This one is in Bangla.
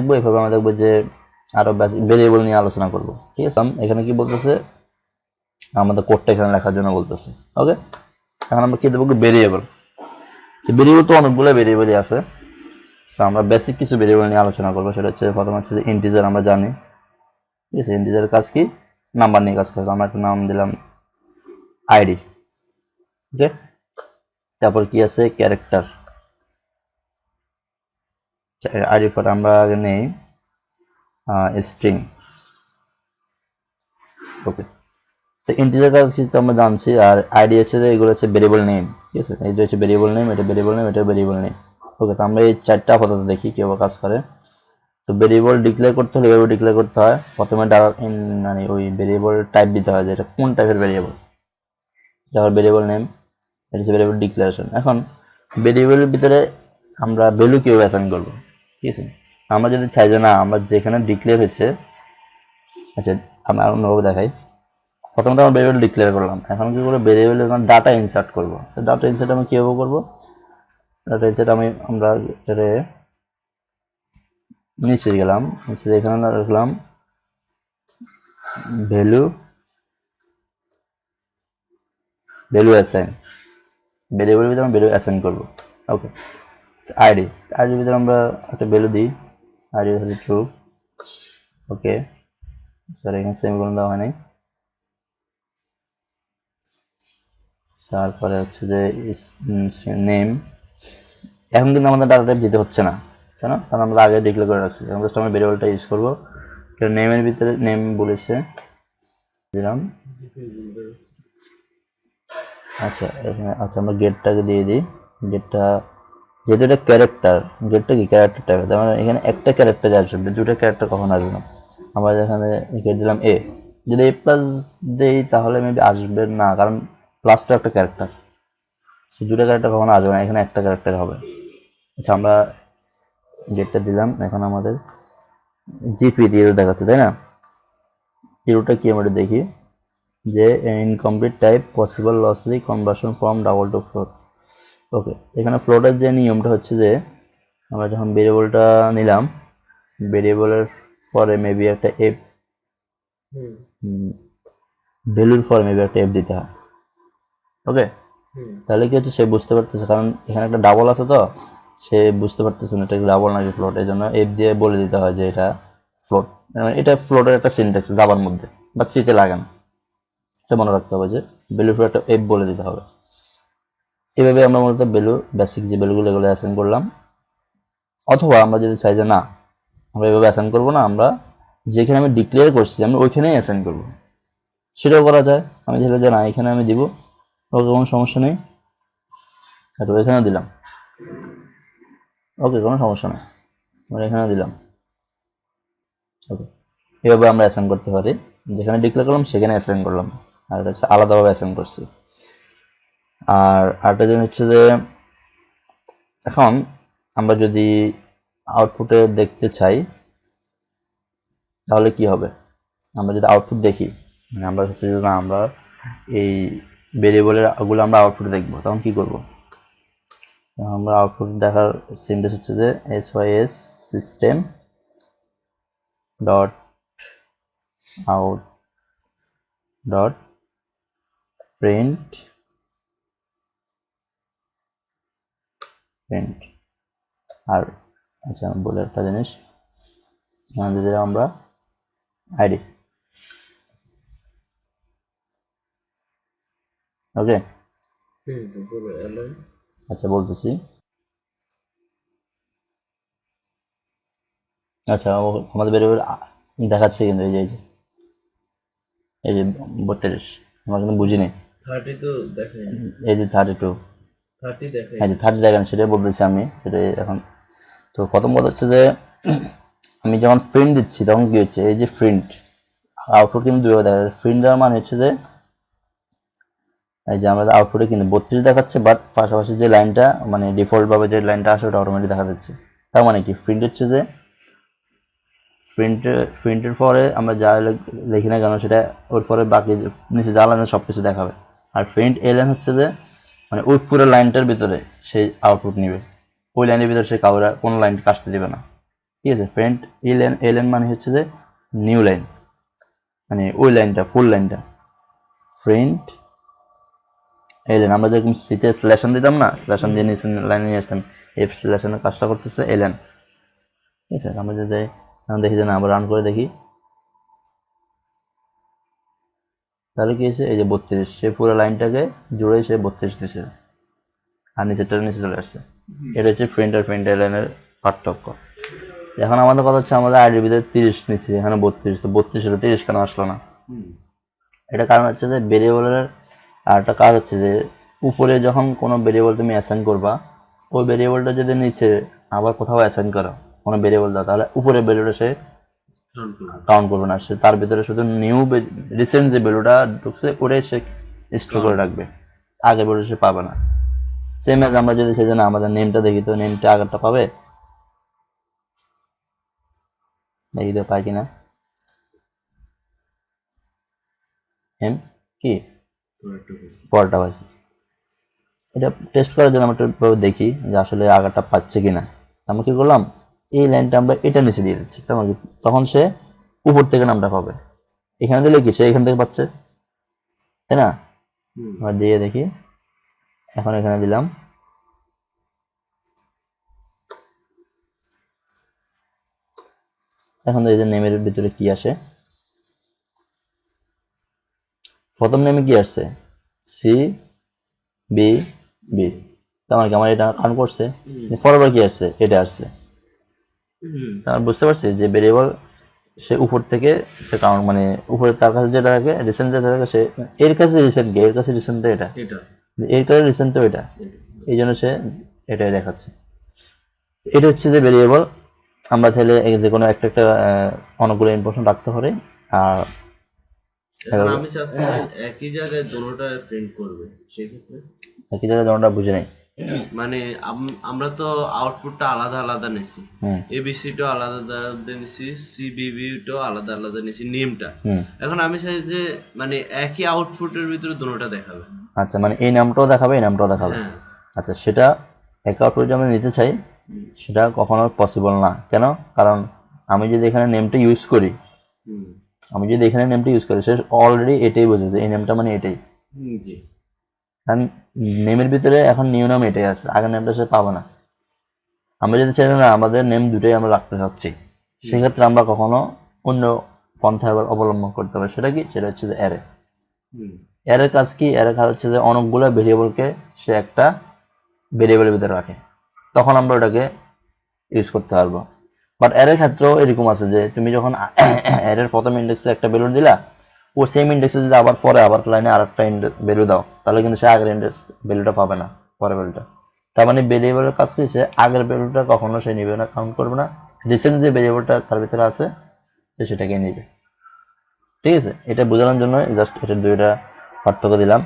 দেখবো এভাবে আমরা দেখবো যে আরো ভেরিয়েবল নিয়ে আলোচনা করব। ঠিক আছে, এখানে কি বলতেছে, আমাদের কোডটা এখানে লেখার জন্য বলতেছে। ওকে, এখন আমরা কি দেবো, ভেরিয়েবল। ভেরিয়েবল তো অনেকগুলো ভেরিয়েবলই আছে, আমরা বেসিক কিছু ভেরিয়েবল নিয়ে আলোচনা করবো। সেটা হচ্ছে প্রথম হচ্ছে যে ইন্টিজার, আমরা জানি। ঠিক আছে, ইন্টিজারের কাজ কি, নাম্বার নিয়ে কাজ করে। আমরা একটা নাম দিলাম আইডি। ওকে, তারপর কি আছে, ক্যারেক্টার। আইডি পর আমরা আগে নেই স্ট্রিং। ওকে, তো ইন্টিজার কাজ কিন্তু আমরা জানছি, আর আইডি হচ্ছে যে এগুলো হচ্ছে ভেরিয়েবল নেম। ঠিক আছে, এই যে হচ্ছে ভেরিয়েবল নেম, এটা ভেরিয়েবল নেম, এটা ভেরিয়েবল নেম। ওকে, তো আমরা এই চারটা আপাতত দেখি কিভাবে কাজ করে। তো ভেরিয়েবল ডিক্লেয়ার করতে হলে এভাবে ডিক্লেয়ার করতে হয়। প্রথমে মানে ওই ভেরিয়েবল টাইপ দিতে হয় যে এটা কোন টাইপের ভেরিয়েবল। তারপর ভেরিয়েবল নেম, এটা হচ্ছে ভেরিয়েবল ডিক্লারেশন। এখন ভেরিয়েবলের ভিতরে আমরা ভ্যালু কিভাবে অ্যাসাইন করবো। ঠিক আছে, আমরা যদি চাই যে না আমরা যেখানে ডিক্লেয়ার হয়েছে, আচ্ছা আমরা অন্যভাবে দেখাই। প্রথমত আমরা ভেরিয়েবল ডিক্লেয়ার করলাম, এখন কি করবো, ভেরিয়েবলে ডাটা ইনসার্ট করবো। ডাটা ইনসার্ট আমি কিভাবে করবো, ডাটা ইনসার্ট আমরা নিচে গেলাম, নিচে এখানে রাখলাম ভ্যালু অ্যাসাইন। ভেরিয়েবলের ভিতরে আমরা ভ্যালু অ্যাসাইন করবো। ওকে, আইডির ভিতরে আমরা একটা ভ্যালু দিই, আইডি হচ্ছে ট্রু। ওকে, স্যার এখানে সেমিকোলন দেওয়া হয় নাই। তারপরে হচ্ছে যে নেম। এখন কিন্তু আমাদের ডাটা টাইপ দিতে হচ্ছে না, তাই না, কারণ আমরা আগে ডিক্লেয়ার করে রাখছি। এখন জাস্ট আমরা ভেরিয়েবলটা ইউজ করবো। নেমের ভিতরে নেম বলেছে দিলাম। আচ্ছা এখানে আমরা গেটটাকে দিয়ে দিই। গেটটা যেহেতু এটা ক্যারেক্টার, গেটটা কি ক্যারেক্টার টাইপের, তার মানে এখানে একটা ক্যারেক্টার আসবে, দুটো ক্যারেক্টার কখনো আসবে না। আমরা এখানে গেট দিলাম এ, যদি এ প্লাস দেই তাহলে মেবি আসবে না, কারণ প্লাসটা একটা ক্যারেক্টার, দুটো ক্যারেক্টার কখনো আসবে না, এখানে একটা ক্যারেক্টার হবে। আচ্ছা আমরা গেটটা দিলাম। এখন আমাদের জিপি দিয়ে দেখাচ্ছে, তাই না, জিরোটা কি আমরা দেখি যে incomplete type possible lossy conversion from double to float. Okay, এখানে ফ্লোটের যে নিয়মটা হচ্ছে যে আমরা যখন ভেরিয়েবলটা নিলাম, ভেরিয়েবলের পরে মেবি একটা এফ, ভ্যালুর পরে মেবি একটা এফ দিতে হয়। ওকে, তাহলে কি হচ্ছে, সে বুঝতে পারতেছে, কারণ এখানে একটা ডাবল আছে, তো সে বুঝতে পারতেছে না এটা ডাবল নাকি ফ্লোট, এই জন্য এফ দিয়ে বলে দিতে হয় যে এটা ফ্লোট। এটা ফ্লোটের একটা সিনট্যাক্স জাভার মধ্যে, বা সিতে লাগে না, এটা মনে রাখতে হবে যে ভ্যালুর পরে একটা এফ বলে দিতে হবে। এভাবে আমরা মূলত ভ্যালু, বেসিক যে ভ্যালুগুলো এগুলো অ্যাসাইন করলাম। অথবা আমরা যদি চাই যে না আমরা এভাবে অ্যাসাইন করবো না, আমরা যেখানে আমি ডিক্লেয়ার করছি আমি ওইখানেই অ্যাসাইন করবো, সেটাও করা যায়। আমি চাইলে যে না এখানে আমি দিব, ওকে কোনো সমস্যা নেই, এটা এখানে দিলাম, ওকে কোনো সমস্যা নেই, আমরা এখানে দিলাম। ওকে, এভাবে আমরা অ্যাসাইন করতে পারি, যেখানে ডিক্লেয়ার করলাম সেখানে অ্যাসাইন করলাম, আর এটা হচ্ছে আলাদাভাবে অ্যাসাইন করছি। আর আরেকটা জিনিস হচ্ছে যে এখন আমরা যদি আউটপুটে দেখতে চাই তাহলে কি হবে, আমরা যদি আউটপুট দেখি, মানে আমরা হচ্ছে যে না আমরা এই ভেরিয়েবলের গুলো আমরা আউটপুট দেখবো, তখন কি করব, আমরা আউটপুট দেখার সিনট্যাক্স হচ্ছে যে sys system dot out dot print আর আচ্ছা বলে একটা জিনিস আমাদের আমরা আইডি। ওকে, আচ্ছা বলতেছি। আচ্ছা আমাদের ভেরিয়েবল দেখাচ্ছে কিন্তু এই যে 32, আমরা কিন্তু বুঝিনি। 30 তো দেখেন, এই যে 32, 30 দেখেন। হ্যাঁ যে 30 দেখেন, সেটাই বলতেছি আমি, সেটাই এখন। তো প্রথম কথা হচ্ছে যে আমি যখন প্রিন্ট দিচ্ছি তখন কি হচ্ছে, এই যে প্রিন্ট আউটপুট কিন্তু দুইভাবে দেখা যাচ্ছে। প্রিন্ট দেওয়ার মানে হচ্ছে যে এই যে আমাদের আউটপুটে কিন্তু 32 দেখাচ্ছে, বাট পাশাপাশি যে লাইনটা মানে ডিফল্ট ভাবে যে লাইনটা আসে ওটা অটোমেটিক দেখা যাচ্ছে। তার মানে কি, প্রিন্ট হচ্ছে যে প্রিন্টের পরে আমরা যা লিখি না কেন সেটা ওর পরে বাকি নিচে যা লাইন সব কিছু দেখাবে। আর প্রিন্ট এলএন হচ্ছে যে মানে ওই পুরো লাইনটার ভিতরে সেই আউটপুট নিবে, ওই লাইনের ভিতরে সে কাউরা কোনো লাইন কাটতে দিবে না। ঠিক আছে। ফ্রেন্ড এলেন মানে হচ্ছে যে নিউ লাইন, মানে ওই লাইনটা ফুল লাইনটা ফ্রেন্ড এলেন। আমরা যেরকম সিতে স্ল্যাশন দিতাম না, স্ল্যাশন দিয়ে নিচে লাইনে নিয়ে আসতাম, এই স্ল্যাশনের কাজটা করতেছে এলেন। ঠিক আছে, আমরা যদি দেখি যে না, আবার রান করে দেখি, তাহলে কি হয়েছে, এই যে 32, সে পুরো লাইনটাকে জুড়ে সে 32 দিছে, আর নিচেরটা নিচে চলে আসছে। এটা হচ্ছে ফ্রেন্ড আর ফ্রেন্ড এলাইনের পার্থক্য। এখন আমাদের কথা হচ্ছে, আমাদের আইডির ভিতরে 30 নিচ্ছে, এখানে 32, তো 32 হলো, 30 কেন আসলো না? এটা কারণ হচ্ছে যে ভেরিয়েবলের আর একটা কাজ হচ্ছে যে উপরে যখন কোনো ভেরিয়েবল তুমি অ্যাসাইন করবা, ওই ভেরিয়েবলটা যদি নিচে আবার কোথাও অ্যাসাইন করো কোনো ভেরিয়েবল দাও, তাহলে উপরে ভ্যালুটা সে কাউন্ট করবে না, সে তার ভিতরে শুধু নিউ রিসেন্ট যে ভ্যালুটা ঢুকছে ওটাই সে স্টোর করে রাখবে, আগে ভ্যালু সে পাবে না। সেম এজ আমরা যদি সেই জন্য আমাদের নেমটা দেখি, তো নেমটা আগেরটা পাবে, দেখি তো পাই কিনা। নেম কি পরটা পাইছে, এটা টেস্ট করার জন্য আমরা একটু দেখি যে আসলে আগেরটা পাচ্ছে কিনা। আমরা কি করলাম, এই লাইনটা আমরা এটা নিচে দিয়ে দিচ্ছি, তখন সে উপর থেকে নামটা পাবে। এখানে দিলে কি সে এখান থেকে পাচ্ছে, তাই না? আমরা দিয়ে দেখি, এখন এখানে দিলাম, এখন এই যে নেমের ভিতরে কি আসে, প্রথম নেমে কি আসছে, সি বি বি, তার কি আমার এটা কাউন্ট করছে। পরেরবার কি আসছে, এটা আসছে। আমরা বুঝতে পারছি যে ভেরিয়েবল সে উপর থেকে সে কাউন্ট, মানে উপরে তার কাছে যেটা থাকে রিসেন্ট যেটা থাকে, সে এর কাছে রিসেন্ট কে, এর কাছে রিসেন্ট তো এটা, এর কাছে রিসেন্ট তো এটা, এই জন্য সে এটাই দেখাচ্ছে। এটা হচ্ছে যে ভেরিয়েবল। আমরা চাইলে যে কোনো একটা একটা অনেকগুলো ইনফরমেশন রাখতে পারি। আর এখন আমি চাচ্ছি একই জায়গায় দুটোটা প্রিন্ট করবে, সেক্ষেত্রে একই জায়গায় যেমনটা বুঝে নেই, মানে আমরা তো আউটপুটটা আলাদা আলাদা নিছি, এবিসিটাও আলাদা আলাদা নিছি, সিবিবিটাও আলাদা আলাদা নিছি নেমটা। এখন আমি চাই যে মানে একই আউটপুটের ভিতরে দুটোটা দেখাবে। আচ্ছা, মানে এই নামটাও দেখাবে, এই নামটাও দেখাবে। আচ্ছা, সেটা এক আউটপুট যদি আমরা নিতে চাই, সেটা কখনো পসিবল না। কেন? কারণ আমি যদি এখানে নেমটা ইউজ করি, সে অলরেডি এটাই বুঝেছে, এই নেমটা মানে এটাই। কারণ নেমের ভিতরে এখন নিউ নাম এটাই আছে, আগের নেমটা সে পাবে না। আমরা যদি চাই না আমাদের নেম দুটোই আমরা রাখতে চাচ্ছি, সেক্ষেত্রে আমরা কখনো অন্য পন্থা অবলম্বন করতে পারি। সেটা কি? সেটা হচ্ছে যে অ্যারে। অ্যারের কাজ কি? অ্যারের কাজ হচ্ছে যে অনেকগুলো ভেরিয়েবলকে সে একটা ভেরিয়েবলের ভিতরে রাখে, তখন আমরা ওটাকে ইউজ করতে পারবো। বাট অ্যারের ক্ষেত্রেও এরকম আছে যে তুমি যখন অ্যারের প্রথম ইন্ডেক্সে একটা ভ্যালু দিলা, ও সেম ইন্ডেক্সে যদি আবার পরে আবার লাইনে আরেকটা ভ্যালু দাও, তাহলে কিন্তু সে আগের ইন্ডেক্স ভ্যালুটা পাবে না, পরের ভ্যালুটা। তার মানে ভেরিয়েবলের কাজ কি? সে আগের ভ্যালুটা কখনো সে নিবে না, কাউন্ট করবে না, রিসেন্ট যে ভেরিয়েবলটা তার ভিতরে আছে সে সেটাকে নিবে। ঠিক আছে, এটা বোঝানোর জন্য জাস্ট এটা দুইটা পার্থক্য দিলাম।